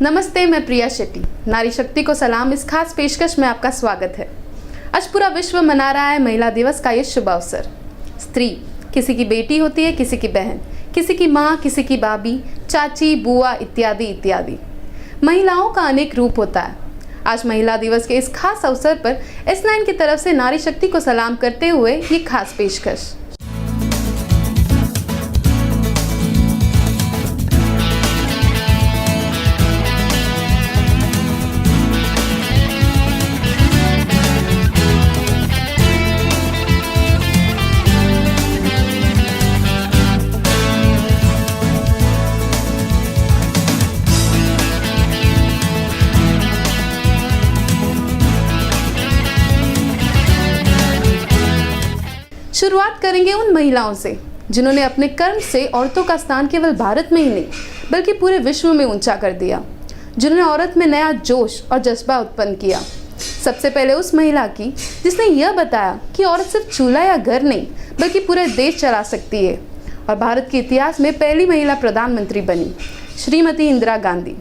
नमस्ते, मैं प्रिया शेट्टी। नारी शक्ति को सलाम इस खास पेशकश में आपका स्वागत है। आज पूरा विश्व मना रहा है महिला दिवस का ये शुभ अवसर। स्त्री किसी की बेटी होती है, किसी की बहन, किसी की माँ, किसी की भाभी, चाची, बुआ इत्यादि इत्यादि। महिलाओं का अनेक रूप होता है। आज महिला दिवस के इस खास अवसर पर S9 की तरफ से नारी शक्ति को सलाम करते हुए ये खास पेशकश। शुरुआत करेंगे उन महिलाओं से जिन्होंने अपने कर्म से औरतों का स्थान केवल भारत में ही नहीं बल्कि पूरे विश्व में ऊंचा कर दिया, जिन्होंने औरत में नया जोश और जज्बा उत्पन्न किया। सबसे पहले उस महिला की जिसने यह बताया कि औरत सिर्फ चूल्हा या घर नहीं बल्कि पूरे देश चला सकती है और भारत के इतिहास में पहली महिला प्रधानमंत्री बनी, श्रीमती इंदिरा गांधी।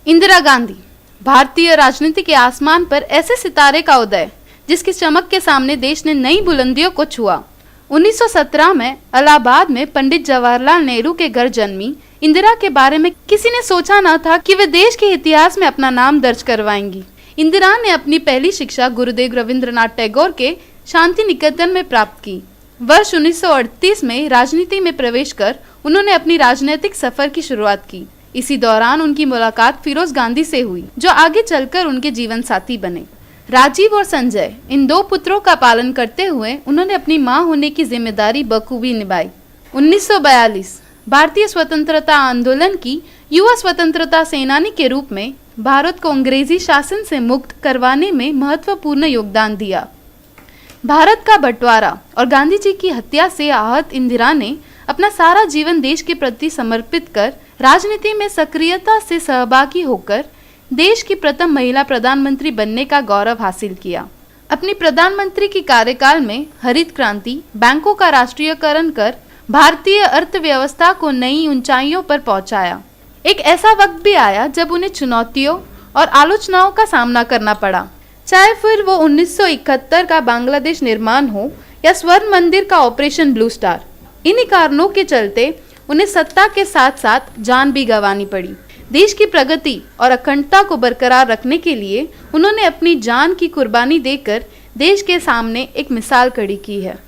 इंदिरा गांधी भारतीय राजनीति के आसमान पर ऐसे सितारे का उदय जिसकी चमक के सामने देश ने नई बुलंदियों को छुआ। 1917 में इलाहाबाद में पंडित जवाहरलाल नेहरू के घर जन्मी इंदिरा के बारे में किसी ने सोचा न था कि वे देश के इतिहास में अपना नाम दर्ज करवाएंगी। इंदिरा ने अपनी पहली शिक्षा गुरुदेव रविंद्रनाथ टैगोर के शांति निकेतन में प्राप्त की। वर्ष 1938 में राजनीति में प्रवेश कर उन्होंने अपनी राजनीतिक सफर की शुरुआत की। इसी दौरान उनकी मुलाकात फिरोज गांधी से हुई, जो आगे चलकर उनके जीवन साथी बने। राजीव और संजय, इन दो पुत्रों का पालन करते हुए उन्होंने अपनी मां होने की जिम्मेदारी बखूबी निभाई। 1942 भारतीय स्वतंत्रता आंदोलन की युवा स्वतंत्रता सेनानी के रूप में भारत को अंग्रेजी शासन से मुक्त करवाने में महत्वपूर्ण योगदान दिया। भारत का बंटवारा और गांधी जी की हत्या से आहत इंदिरा ने अपना सारा जीवन देश के प्रति समर्पित कर राजनीति में सक्रियता से सहभागी होकर देश की प्रथम महिला प्रधानमंत्री बनने का गौरव हासिल किया। अपनी प्रधानमंत्री की कार्यकाल में हरित क्रांति, बैंकों का राष्ट्रीयकरण कर भारतीय अर्थव्यवस्था को नई ऊंचाइयों पर पहुंचाया। एक ऐसा वक्त भी आया जब उन्हें चुनौतियों और आलोचनाओं का सामना करना पड़ा, चाहे फिर वो 1971 का बांग्लादेश निर्माण हो या स्वर्ण मंदिर का ऑपरेशन ब्लू स्टार। इन्हीं कारणों के चलते उन्हें सत्ता के साथ साथ जान भी गंवानी पड़ी। देश की प्रगति और अखंडता को बरकरार रखने के लिए उन्होंने अपनी जान की कुर्बानी देकर देश के सामने एक मिसाल खड़ी की है।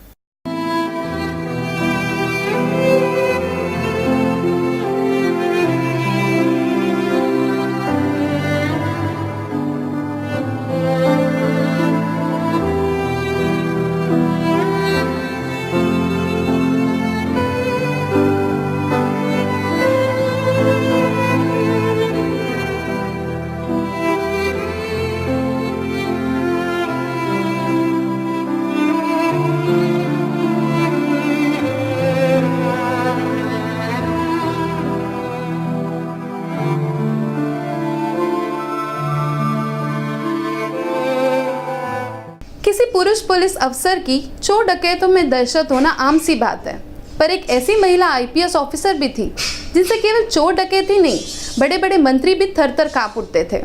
किसी पुरुष पुलिस अफसर की चोर डकैतों में दहशत होना आम सी बात है, पर एक ऐसी महिला IPS ऑफिसर भी थी जिनसे केवल चोर डकैत ही नहीं, बड़े बड़े मंत्री भी थर थर कांप उठते थे।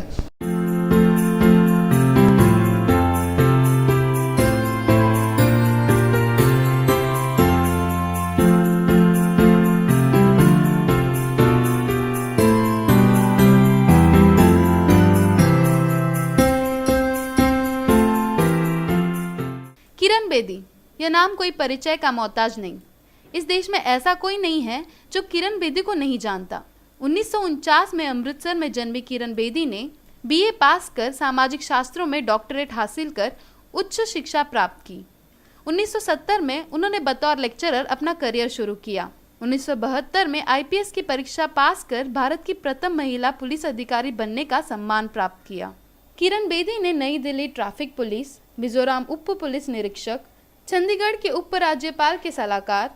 किरण बेदी, यह नाम कोई परिचय का मोहताज नहीं। इस देश में ऐसा कोई नहीं है जो किरण बेदी को नहीं जानता। 1949 में अमृतसर में जन्मी किरण बेदी ने BA पास कर सामाजिक शास्त्रों में डॉक्टरेट हासिल कर उच्च शिक्षा प्राप्त की। 1970 में उन्होंने बतौर लेक्चरर अपना करियर शुरू किया। 1972 में IPS की परीक्षा पास कर भारत की प्रथम महिला पुलिस अधिकारी बनने का सम्मान प्राप्त किया। किरण बेदी ने नई दिल्ली ट्रैफिक पुलिस, मिजोरम उप पुलिस निरीक्षक, चंडीगढ़ के उपराज्यपाल के सलाहकार,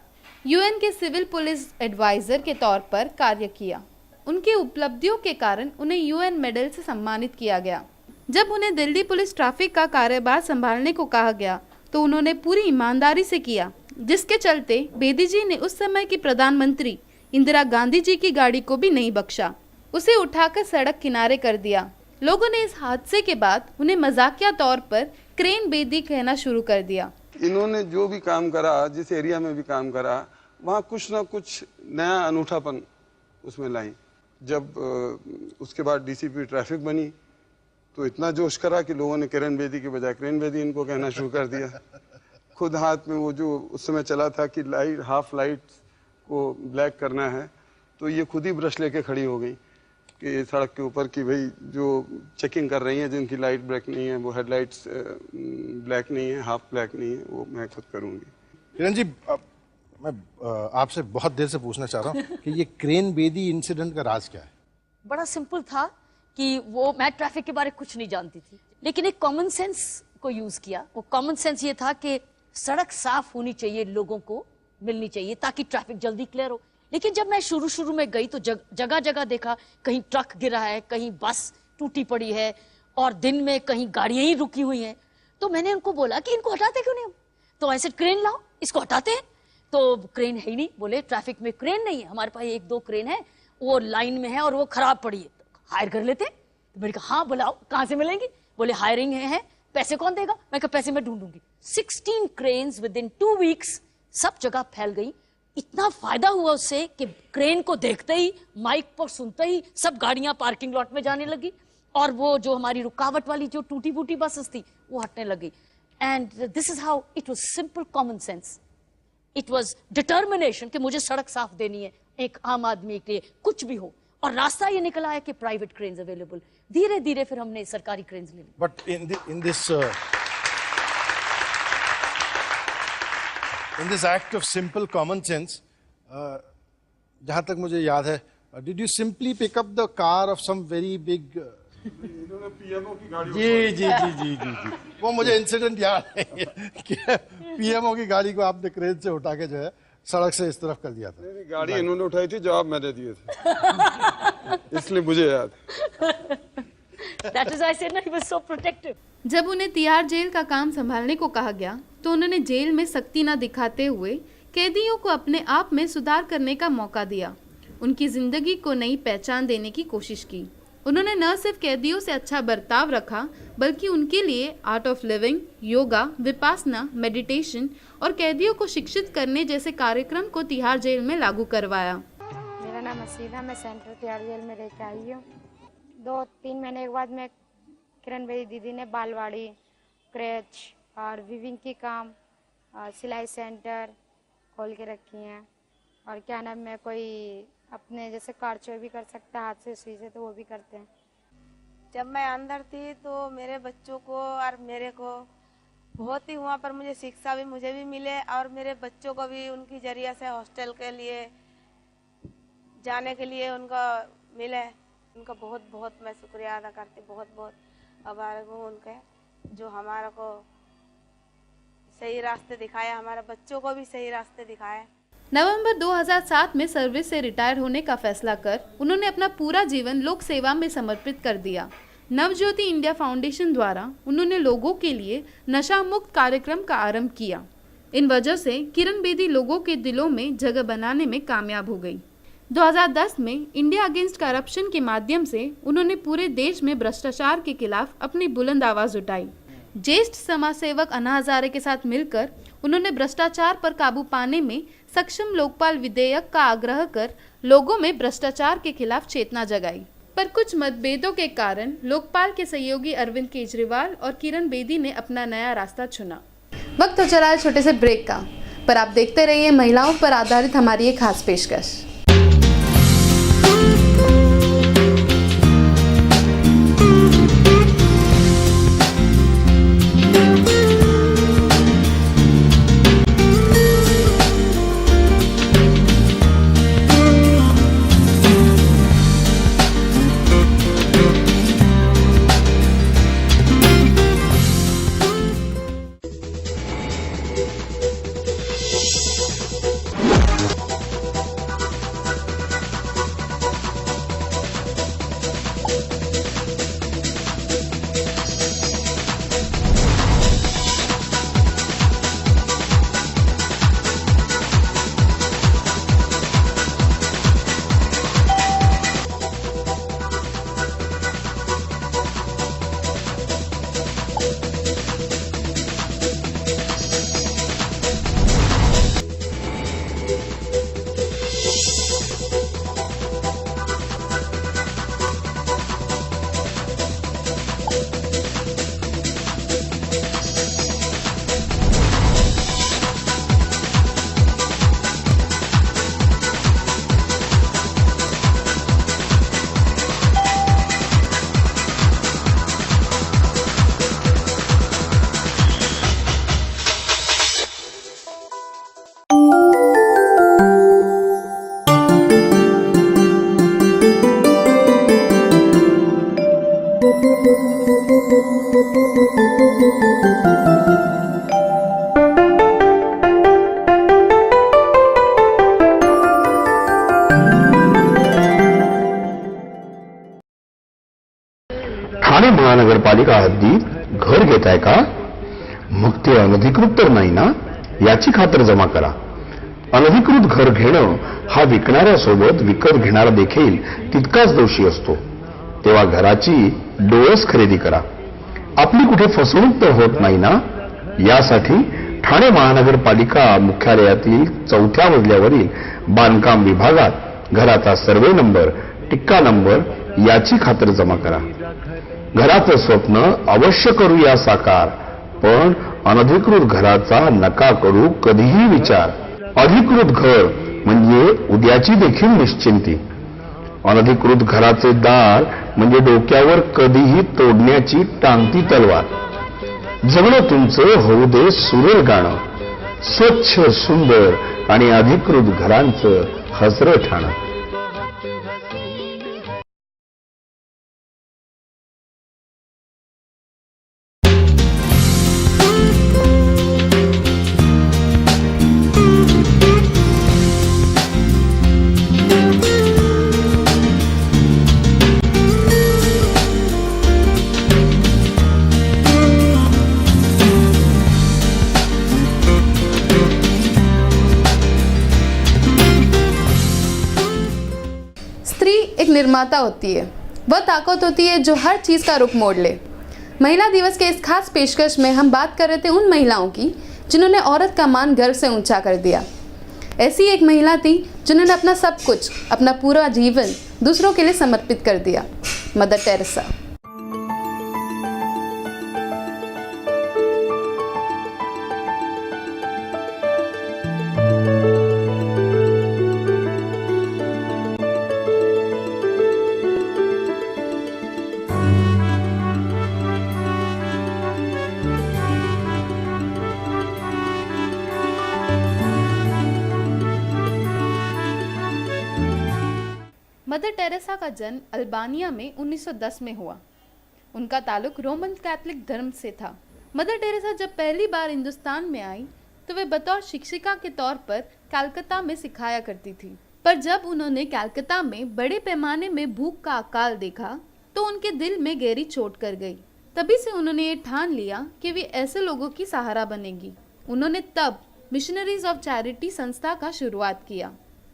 यूएन के सिविल पुलिस एडवाइजर के तौर पर कार्य किया। उनकी उपलब्धियों के कारण उन्हें यूएन मेडल से सम्मानित किया गया। जब उन्हें दिल्ली पुलिस ट्रैफिक का कार्यभार संभालने को कहा गया तो उन्होंने पूरी ईमानदारी से किया, जिसके चलते बेदी जी ने उस समय की प्रधानमंत्री इंदिरा गांधी जी की गाड़ी को भी नहीं बख्शा, उसे उठाकर सड़क किनारे कर दिया। लोगों ने इस हादसे के बाद उन्हें मजाकिया तौर पर क्रेन बेदी कहना शुरू कर दिया। इन्होंने जो भी काम करा, जिस एरिया में भी काम करा, वहाँ कुछ ना कुछ नया अनूठापन उसमें लाई। जब उसके बाद डीसीपी ट्रैफिक बनी तो इतना जोश करा कि लोगों ने किरण बेदी के बजाय क्रेन बेदी इनको कहना शुरू कर दिया। खुद हाथ में वो जो उस समय चला था कि लाइट, हाफ लाइट को ब्लैक करना है, तो ये खुद ही ब्रश लेके खड़ी हो गई कि सड़क के ऊपर कि भाई जो चेकिंग कर रही हैं, जिनकी लाइट ब्लैक नहीं है, वो हेडलाइट्स ब्लैक नहीं है, हाफ ब्लैक नहीं है, वो मैं खुद करूँगी। किरण जी, मैं आपसे बहुत देर से पूछना चाह रहा हूँ कि ये क्रेन बेदी इंसिडेंट का राज क्या है? बड़ा सिंपल था कि वो, मैं ट्रैफिक के बारे में कुछ नहीं जानती थी, लेकिन एक कॉमन सेंस को यूज किया। वो कॉमन सेंस ये था कि सड़क साफ होनी चाहिए, लोगों को मिलनी चाहिए ताकि ट्रैफिक जल्दी क्लियर हो। लेकिन जब मैं शुरू में गई तो जगह जगह देखा, कहीं ट्रक गिरा है, कहीं बस टूटी पड़ी है, और दिन में कहीं गाड़ियां ही रुकी हुई हैं। तो मैंने उनको बोला कि इनको हटाते क्यों नहीं हम? तो ऐसे क्रेन लाओ, इसको हटाते हैं। तो क्रेन है ही नहीं, बोले ट्रैफिक में क्रेन नहीं है, हमारे पास 1-2 क्रेन है, वो लाइन में है और वो खराब पड़ी है, हायर कर लेते हैं। तो मैंने कहा हाँ बुलाओ, कहाँ से मिलेंगी? बोले हायरिंग है, पैसे कौन देगा? मैं कहा पैसे मैं ढूंढूंगी। 16 क्रेन्स विदिन 2 वीक्स सब जगह फैल गई। इतना फायदा हुआ उससे कि क्रेन को देखते ही, माइक पर सुनते ही सब गाड़ियां पार्किंग लॉट में जाने लगी, और वो जो हमारी रुकावट वाली जो टूटी फूटी बसेस थी वो हटने लगी। And this is how it was simple common sense, it was determination कि मुझे सड़क साफ देनी है एक आम आदमी के लिए, कुछ भी हो। और रास्ता ये निकला है कि प्राइवेट क्रेन्स अवेलेबल। धीरे धीरे फिर हमने सरकारी क्रेन्स ले ली। But in this act of simple common sense, जहाँ तक मुझे याद है, did you simply pick up the car of some very big इन्होंने पीएमओ की गाड़ी जी, वो मुझे इंसिडेंट याद है कि पीएमओ की गाड़ी को आपने क्रेन से उठा के जो है सड़क से इस तरफ कर दिया था। गाड़ी इन्होंने उठाई थी, जवाब मैंने दिए थे, इसलिए मुझे याद। That is why I said he was so protective. जब उन्हें तिहाड़ जेल का काम संभालने को कहा गया तो उन्होंने जेल में सख्ती न दिखाते हुए कैदियों को अपने आप में सुधार करने का मौका दिया। उनकी जिंदगी को नई पहचान देने की कोशिश की। उन्होंने न सिर्फ कैदियों से अच्छा बर्ताव रखा, बल्कि उनके लिए art of living, yoga, Vipassana, meditation और कैदियों को शिक्षित करने जैसे कार्यक्रम को तिहाड़ जेल में लागू करवाया। मेरा नाम हसीना, मैं सेंट्रल तिहाड़ जेल में रह के आई हूँ। 2-3 महीने के बाद मैं किरण बेदी दीदी ने बालवाड़ी, क्रेच और विविंग की काम, सिलाई सेंटर खोल के रखी हैं। और क्या नाम, मैं कोई अपने जैसे कारचो भी कर सकता है हाथ से, सुई से, तो वो भी करते हैं। जब मैं अंदर थी तो मेरे बच्चों को और मेरे को बहुत ही वहाँ पर मुझे शिक्षा भी मुझे भी मिले, और मेरे बच्चों को भी उनकी जरिया से हॉस्टल के लिए जाने के लिए उनका मिले। उनका बहुत बहुत मैं शुक्रिया अदा करती, बहुत बहुत आभार हूँ उनके, जो हमारा को सही रास्ते दिखाया, हमारे बच्चों को भी सही रास्ते दिखाए। नवंबर 2007 में सर्विस से रिटायर होने का फैसला कर उन्होंने अपना पूरा जीवन लोक सेवा में समर्पित कर दिया। नवज्योति इंडिया फाउंडेशन द्वारा उन्होंने लोगों के लिए नशा मुक्त कार्यक्रम का आरंभ किया। इन वजह से किरण बेदी लोगों के दिलों में जगह बनाने में कामयाब हो गई। 2010 में इंडिया अगेंस्ट करप्शन के माध्यम से उन्होंने पूरे देश में भ्रष्टाचार के खिलाफ अपनी बुलंद आवाज उठाई। ज्येष्ठ समाज सेवक अन्ना हजारे के साथ मिलकर उन्होंने भ्रष्टाचार पर काबू पाने में सक्षम लोकपाल विधेयक का आग्रह कर लोगों में भ्रष्टाचार के खिलाफ चेतना जगाई। पर कुछ मतभेदों के कारण लोकपाल के सहयोगी अरविंद केजरीवाल और किरण बेदी ने अपना नया रास्ता चुना। वक्त हो चला है छोटे से ब्रेक का, पर आप देखते रहिए महिलाओं पर आधारित हमारी एक खास पेशकश। ठाणे महानगरपालिका हद्दीत घर घेताय का? मग ते अनधिकृत तर नाही ना, याची खातर जमा करा. अनधिकृत घर घेणं हा विकणाऱ्यासोबत विकत घेणारा देखील तितकाच दोषी असतो. तेव्हा घराची डोळस खरेदी करा. आपली कुठे फसवणूक तर होत नाही ना, यासाठी ठाणे महानगरपालिका मुख्यालयातील 4थ्या मजल्यावरील बांधकाम विभागात घराचा सर्वे नंबर, टिक्का नंबर याची खातर जमा करा. घराचं स्वप्न अवश्य करूया साकार, पण अनधिकृत घराचा नका करू कधीही विचार. अधिकृत घर म्हणजे उद्याची देखील निश्चिंती. अनधिकृत घराचे दार म्हणजे डोक्यावर कधीही तोडण्याची टांगती तलवार. जगणं तुमचं होऊ दे सुरेल गाणं, स्वच्छ सुंदर आणि अधिकृत घरांचं हसरं ठाणं. एक निर्माता होती है, वह ताकत होती है जो हर चीज़ का रुख मोड़ ले. महिला दिवस के इस खास पेशकश में हम बात कर रहे थे उन महिलाओं की जिन्होंने औरत का मान गर्व से ऊंचा कर दिया. ऐसी एक महिला थी जिन्होंने अपना सब कुछ, अपना पूरा जीवन दूसरों के लिए समर्पित कर दिया, मदर टेरेसा. मदर टेरेसा का जन्म अल्बानिया में 1910 में हुआ. उनका ताल्लुक रोमन कैथोलिक धर्म से था. मदर टेरेसा जब पहली बार हिंदुस्तान में आई तो वे बतौर शिक्षिका के तौर पर कलकत्ता में सिखाया करती थी. पर जब उन्होंने कलकत्ता में बड़े पैमाने में भूख का अकाल देखा तो उनके दिल में गहरी चोट कर गई. तभी से उन्होंने ये ठान लिया कि वे ऐसे लोगों की सहारा बनेंगी. उन्होंने तब मिशनरीज ऑफ चैरिटी संस्था का शुरुआत किया.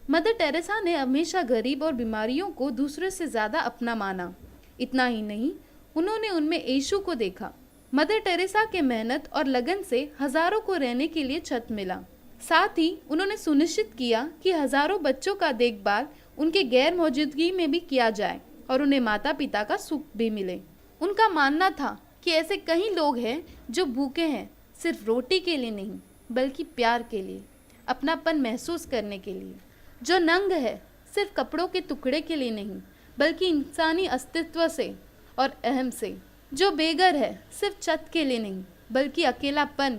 मदर टेरेसा ने हमेशा गरीब और बीमारियों को दूसरों से ज़्यादा अपना माना. इतना ही नहीं, उन्होंने उनमें यीशु को देखा. मदर टेरेसा के मेहनत और लगन से हजारों को रहने के लिए छत मिला. साथ ही उन्होंने सुनिश्चित किया कि हजारों बच्चों का देखभाल उनके गैर मौजूदगी में भी किया जाए और उन्हें माता पिता का सुख भी मिले. उनका मानना था कि ऐसे कई लोग हैं जो भूखे हैं, सिर्फ रोटी के लिए नहीं बल्कि प्यार के लिए, अपनापन महसूस करने के लिए. जो नंग है, सिर्फ कपड़ों के टुकड़े के लिए नहीं बल्कि इंसानी अस्तित्व से और अहम से. जो बेघर है, सिर्फ छत के लिए नहीं बल्कि अकेलापन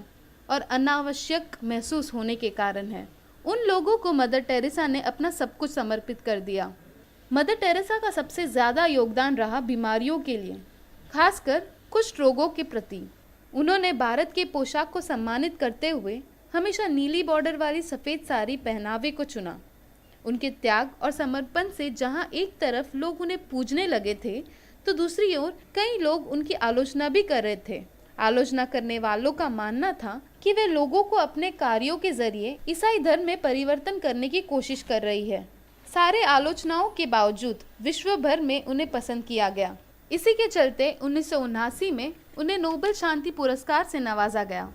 और अनावश्यक महसूस होने के कारण है. उन लोगों को मदर टेरेसा ने अपना सब कुछ समर्पित कर दिया. मदर टेरेसा का सबसे ज़्यादा योगदान रहा बीमारियों के लिए, खासकर कुष्ठ रोगों के प्रति. उन्होंने भारत के पोशाक को सम्मानित करते हुए हमेशा नीली बॉर्डर वाली सफ़ेद साड़ी पहनावे को चुना. उनके त्याग और समर्पण से जहां एक तरफ लोग उन्हें पूजने लगे थे तो दूसरी ओर कई लोग उनकी आलोचना भी कर रहे थे. आलोचना करने वालों का मानना था कि वे लोगों को अपने कार्यों के जरिए ईसाई धर्म में परिवर्तन करने की कोशिश कर रही है. सारे आलोचनाओं के बावजूद विश्व भर में उन्हें पसंद किया गया. इसी के चलते 1979 में उन्हें नोबेल शांति पुरस्कार से नवाजा गया.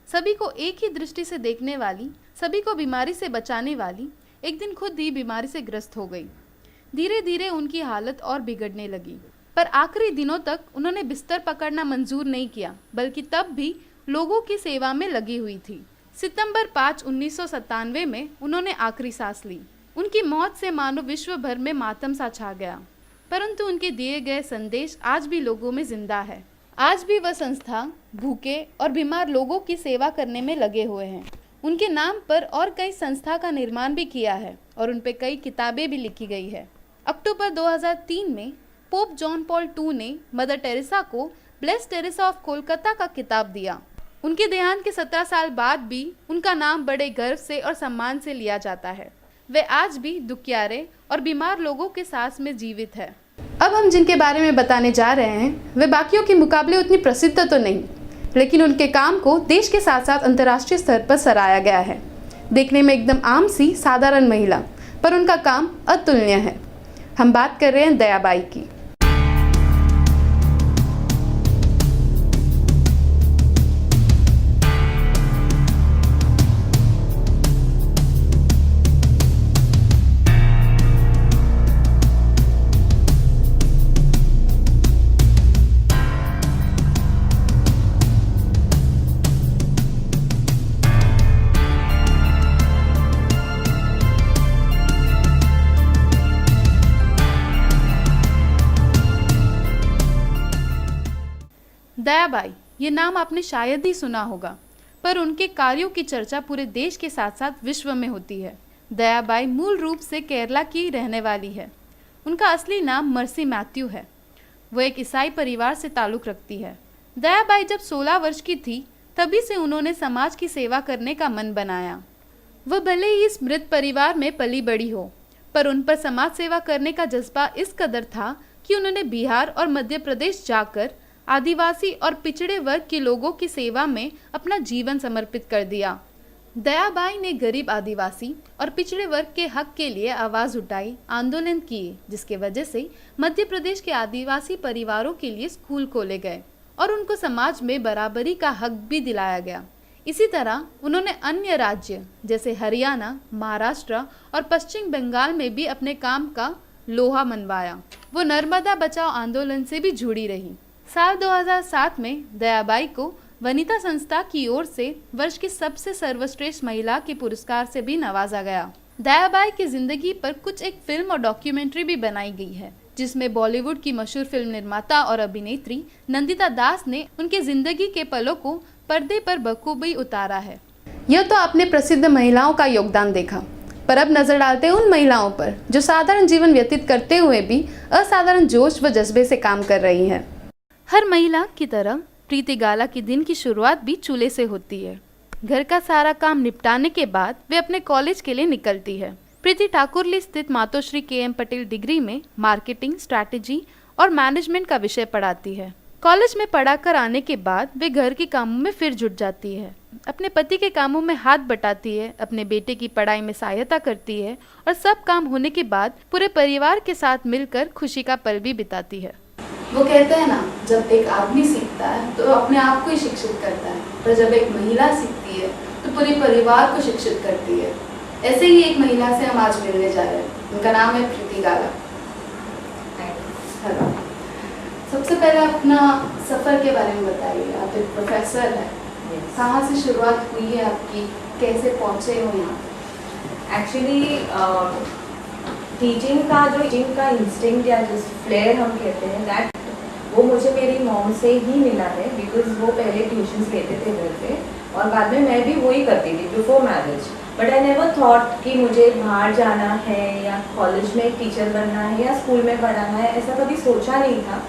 सभी को एक ही दृष्टि से देखने वाली, सभी को बीमारी से बचाने वाली, एक दिन खुद ही बीमारी से ग्रस्त हो गई. धीरे धीरे उनकी हालत और बिगड़ने लगी, पर आखिरी दिनों तक उन्होंने बिस्तर पकड़ना मंजूर नहीं किया, बल्कि तब भी लोगों की सेवा में लगी हुई थी. सितंबर 5, 1997 में उन्होंने आखिरी सांस ली. उनकी मौत से मानो विश्व भर में मातम सा छा गया, परंतु उनके दिए गए संदेश आज भी लोगों में जिंदा है. आज भी वह संस्था भूखे और बीमार लोगों की सेवा करने में लगे हुए हैं. उनके नाम पर और कई संस्था का निर्माण भी किया है और उन पर कई किताबें भी लिखी गई है. अक्टूबर 2003 में पोप जॉन पॉल II ने मदर टेरेसा को ब्लेस्ड टेरेसा ऑफ कोलकाता का खिताब दिया। उनके देहांत के 17 साल बाद भी उनका नाम बड़े गर्व से और सम्मान से लिया जाता है। वे आज भी दुखियारे और बीमार लोगों के साथ में जीवित है। अब हम जिनके बारे में बताने जा रहे हैं वे बाकियों के मुकाबले उतनी प्रसिद्ध तो नहीं, लेकिन उनके काम को देश के साथ साथ अंतर्राष्ट्रीय स्तर पर सराहा गया है। देखने में एकदम आम सी साधारण महिला, पर उनका काम अतुलनीय है। हम बात कर रहे हैं दयाबाई की। दयाबाई, ये नाम आपने शायद ही सुना होगा, पर उनके कार्यों की चर्चा पूरे देश के साथ साथ विश्व में होती है। दयाबाई मूल रूप से केरला की रहने वाली है। उनका असली नाम मर्सी मैथ्यू है। वो एक ईसाई परिवार से ताल्लुक़ रखती है। दयाबाई जब 16 वर्ष की थी तभी से उन्होंने समाज की सेवा करने का मन बनाया। वह भले ही इस मृत परिवार में पली बड़ी हो, पर उन पर समाज सेवा करने का जज्बा इस कदर था कि उन्होंने बिहार और मध्य प्रदेश जाकर आदिवासी और पिछड़े वर्ग के लोगों की सेवा में अपना जीवन समर्पित कर दिया। दयाबाई ने गरीब आदिवासी और पिछड़े वर्ग के हक के लिए आवाज़ उठाई, आंदोलन किए, जिसके वजह से मध्य प्रदेश के आदिवासी परिवारों के लिए स्कूल खोले गए और उनको समाज में बराबरी का हक भी दिलाया गया। इसी तरह उन्होंने अन्य राज्य जैसे हरियाणा, महाराष्ट्र और पश्चिम बंगाल में भी अपने काम का लोहा मनवाया। वो नर्मदा बचाओ आंदोलन से भी जुड़ी रही। साल 2007 में दयाबाई को वनिता संस्था की ओर से वर्ष की सबसे सर्वश्रेष्ठ महिला के पुरस्कार से भी नवाजा गया। दयाबाई की जिंदगी पर कुछ एक फिल्म और डॉक्यूमेंट्री भी बनाई गई है, जिसमें बॉलीवुड की मशहूर फिल्म निर्माता और अभिनेत्री नंदिता दास ने उनके जिंदगी के पलों को पर्दे पर बखूबी उतारा है। यह तो आपने प्रसिद्ध महिलाओं का योगदान देखा, पर अब नजर डालते हैं उन महिलाओं पर जो साधारण जीवन व्यतीत करते हुए भी असाधारण जोश व जज्बे से काम कर रही हैं। हर महिला की तरह प्रीति गाला की दिन की शुरुआत भी चूल्हे से होती है। घर का सारा काम निपटाने के बाद वे अपने कॉलेज के लिए निकलती है। प्रीति ठाकुरली स्थित मातोश्री KM पटेल डिग्री में मार्केटिंग, स्ट्रैटेजी और मैनेजमेंट का विषय पढ़ाती है। कॉलेज में पढ़ाकर आने के बाद वे घर के कामों में फिर जुट जाती है। अपने पति के कामों में हाथ बटाती है, अपने बेटे की पढ़ाई में सहायता करती है और सब काम होने के बाद पूरे परिवार के साथ मिलकर खुशी का पल भी बिताती है। वो कहते हैं ना, जब एक आदमी सीखता है तो अपने आप को ही शिक्षित करता है, पर जब एक महिला सीखती है तो पूरे परिवार को शिक्षित करती है। ऐसे ही एक महिला से हम आज मिलने जा रहे हैं। उनका नाम है प्रीति गाला। हेलो, सबसे पहले अपना सफ़र के बारे में बताइए। आप एक प्रोफेसर हैं, कहाँ से शुरुआत हुई है आपकी, कैसे पहुँचे हो यहाँ? एक्चुअली टीचिंग का इंस्टिंक्ट या जिस फ्लेयर हम कहते हैं, दैट वो मुझे मेरी मॉम से ही मिला है, बिकॉज वो पहले ट्यूशन्स लेते थे घर पे और बाद में मैं भी वही करती थी before marriage. But I never thought कि मुझे बाहर जाना है या कॉलेज में एक टीचर बनना है या स्कूल में पढ़ाना है, ऐसा कभी सोचा नहीं था।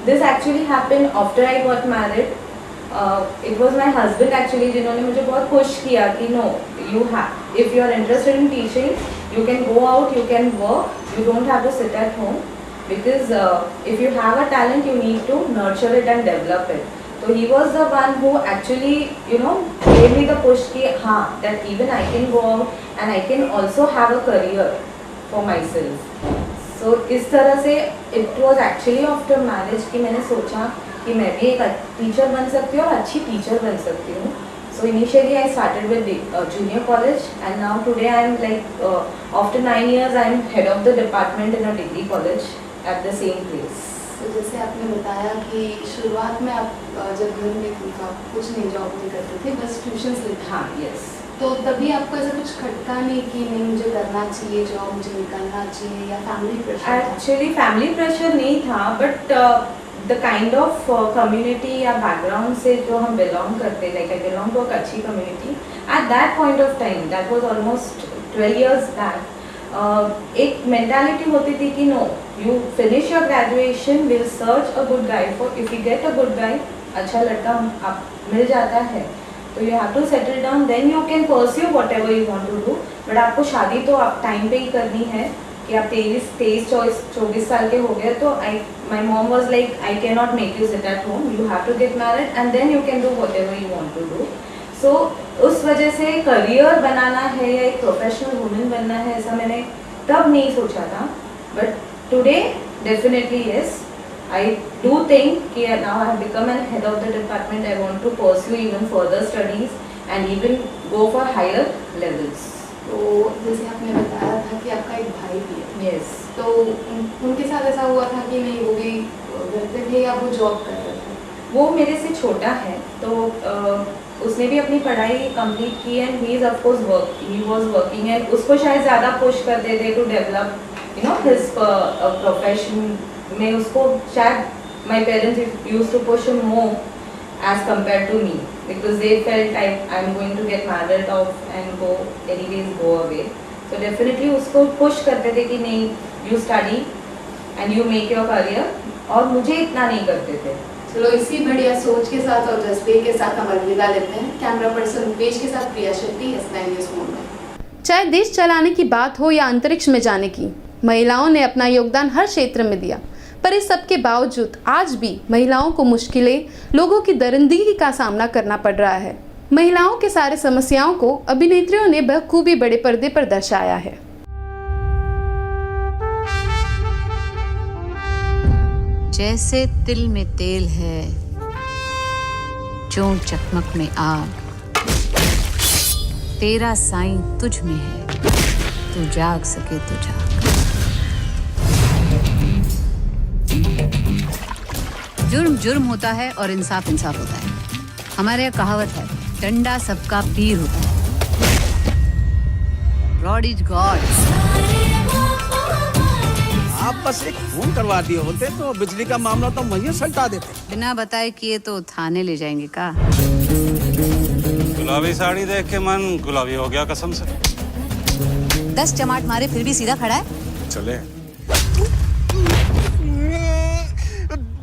This actually happened after I got married. It was my husband actually जिन्होंने मुझे बहुत पुश किया कि no, you have, if you are interested in teaching, you can go out, you can work, you don't have to sit at home, because if you have a talent you need to nurture it and develop it. So he was the one who actually gave me the push ki that even I can go out and I can also have a career for myself. So इस तरह से it was actually after marriage कि मैंने सोचा कि मैं भी एक टीचर बन सकती हूँ और अच्छी टीचर बन सकती हूँ। So initially I started with junior college, and now today I am like after 9 years I am head of the department in a degree college at the same place. तो जैसे आपने बताया कि शुरुआत में आप जब घर में थी आप कुछ नहीं, जॉब नहीं करते थे, बस ट्यूशन्स लेते। हाँ, यस। तो तभी आपको ऐसा कुछ खटका नहीं कि नहीं मुझे करना चाहिए जॉब, मुझे निकलना चाहिए, या family pressure? Actually family pressure नहीं था, but the kind of community या बैकग्राउंड से जो हम बिलोंग करते, like I belong to a Kutchi community at that point of time, that was almost 12 years बैक। एक मेंटालिटी होती थी कि no, you finish your graduation, will search a good guy for, if you get a good guy, अच्छा लड़का आप मिल जाता है तो you have to settle down, then you can pursue whatever you want to do. But आपको शादी तो आप टाइम पे ही करनी है कि आप 23-24 साल के हो गए तो my mom was like I can not make you sit at home, you have to get married and then you can do whatever you want to do. So उस वजह से करियर बनाना है या एक प्रोफेशनल वुमेन बनना है ऐसा मैंने तब नहीं सोचा था, but today definitely yes, I do think कि now I have become an head of the department, I want to pursue even further studies and even go for higher levels. तो जैसे आपने बताया था कि आपका एक भाई भी है, Yes. तो उनके साथ ऐसा हुआ था कि नहीं वो भी घर पे थे या वो जॉब कर रहे थे? वो मेरे से छोटा है तो उसने भी अपनी पढ़ाई कंप्लीट की and he was working and उसको शायद ज़्यादा पुश करते थे to develop you know his profession में, उसको शायद my parents use to push him more as compare to me because they felt I am going to get married off and go anyways go away. So definitely उसको push करते थे कि नहीं you study and you make your career, और मुझे इतना नहीं करते थे। चलो इसी बढ़िया सोच के साथ और जज्बे के साथ हम अलविदा लेते हैं। कैमरा पर्सन रुपेश के साथ प्रिया शेट्टी, S9 न्यूज़ मुंबई। चाहे देश चलाने की बात हो या अंतरिक्ष में जाने की, महिलाओं ने अपना योगदान हर क्षेत्र में दिया, पर इस सब के बावजूद आज भी महिलाओं को मुश्किलें, लोगों की दरिंदगी का सामना करना पड़ रहा है। महिलाओं के सारे समस्याओं को अभिनेत्रियों ने बखूबी बड़े पर्दे पर दर्शाया है। जैसे तिल में तेल है, जो चकमक में आग, तेरा साईं तुझ में है, तू जाग सके तो जाग। जुर्म जुर्म होता है और इंसाफ इंसाफ होता है। हमारे यहाँ कहावत है, डंडा सबका पीर होता है। God is God. आप बस एक फोन करवा दिए होते तो बिजली का मामला तो वहीं सलटा देते। बिना बताए किए तो थाने ले जाएंगे का। गुलाबी साड़ी देख के मन गुलाबी हो गया कसम से। 10 चमाट मारे फिर भी सीधा खड़ा है। चले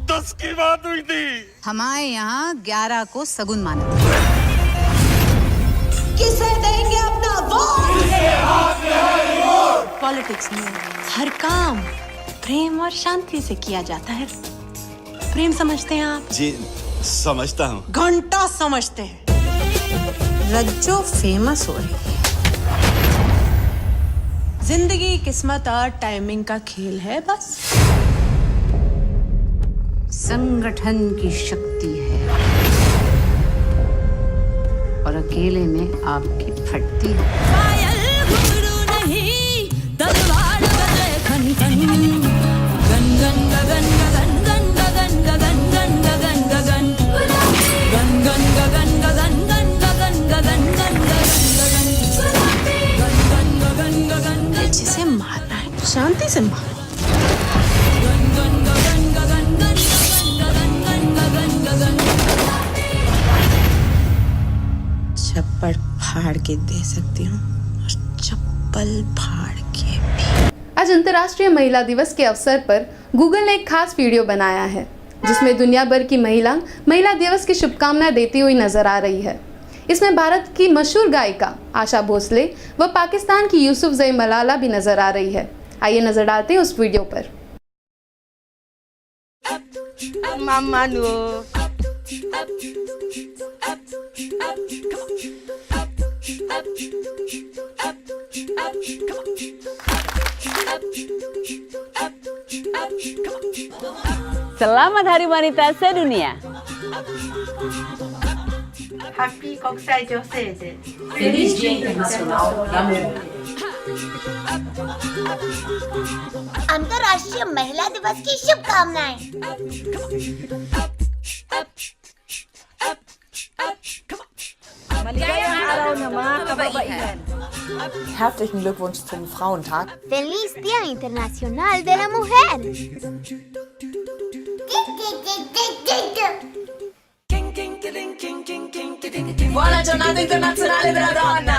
10 की बात हुई थी। हमारे यहाँ 11 को सगुन माना। किसे देंगे अपना वोट? पॉलिटिक्स में हर काम प्रेम और शांति से किया जाता है। प्रेम समझते हैं आप? जी समझता हूँ। घंटा समझते हैं। रज्जो फेमस हो रही है। जिंदगी किस्मत और टाइमिंग का खेल है बस। संगठन की शक्ति है और अकेले में आपकी फटती है। जिसे मारना है शांति से मारो। चप्पल फाड़ के दे सकती हूँ और चप्पल फाड़ के भी। आज अंतर्राष्ट्रीय महिला दिवस के अवसर पर गूगल ने एक खास वीडियो बनाया है जिसमें दुनिया भर की महिला दिवस की शुभकामनाएं देती हुई नजर आ रही है। इसमें भारत की मशहूर गायिका आशा भोसले व पाकिस्तान की यूसुफजई मलाला भी नजर आ रही है। आइए नजर डालते हैं उस वीडियो पर। Selamat Hari Wanita Sedunia. Happy 国際女性デー。 Feliz Dia Internacional da Mulher. अंतर्राष्ट्रीय महिला दिवस की शुभकामनाएं। Herzlichen Glückwunsch zum Frauentag. Feliz Día Internacional de la Mujer. Buona giornata internazionale della donna!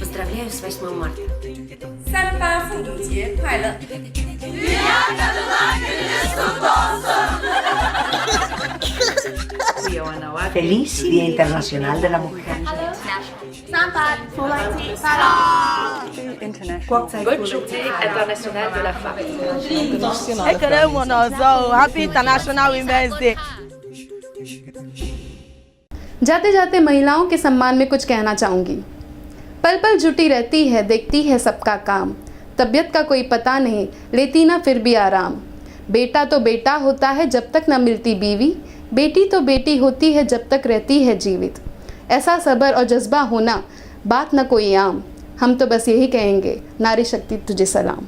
Поздравляю с 8 марта. 3·8妇女节快乐！ Feliz Día Internacional de la Mujer. International de la Femme. Happy International Women's Day. जाते जाते महिलाओं के सम्मान में कुछ कहना चाहूँगी। पल पल जुटी रहती है, देखती है सबका काम, तबीयत का कोई पता नहीं, लेती ना फिर भी आराम। बेटा तो बेटा होता है जब तक न मिलती बीवी, बेटी तो बेटी होती है जब तक रहती है जीवित। ऐसा सब्र और जज्बा होना बात न कोई आम, हम तो बस यही कहेंगे, नारी शक्ति तुझे सलाम।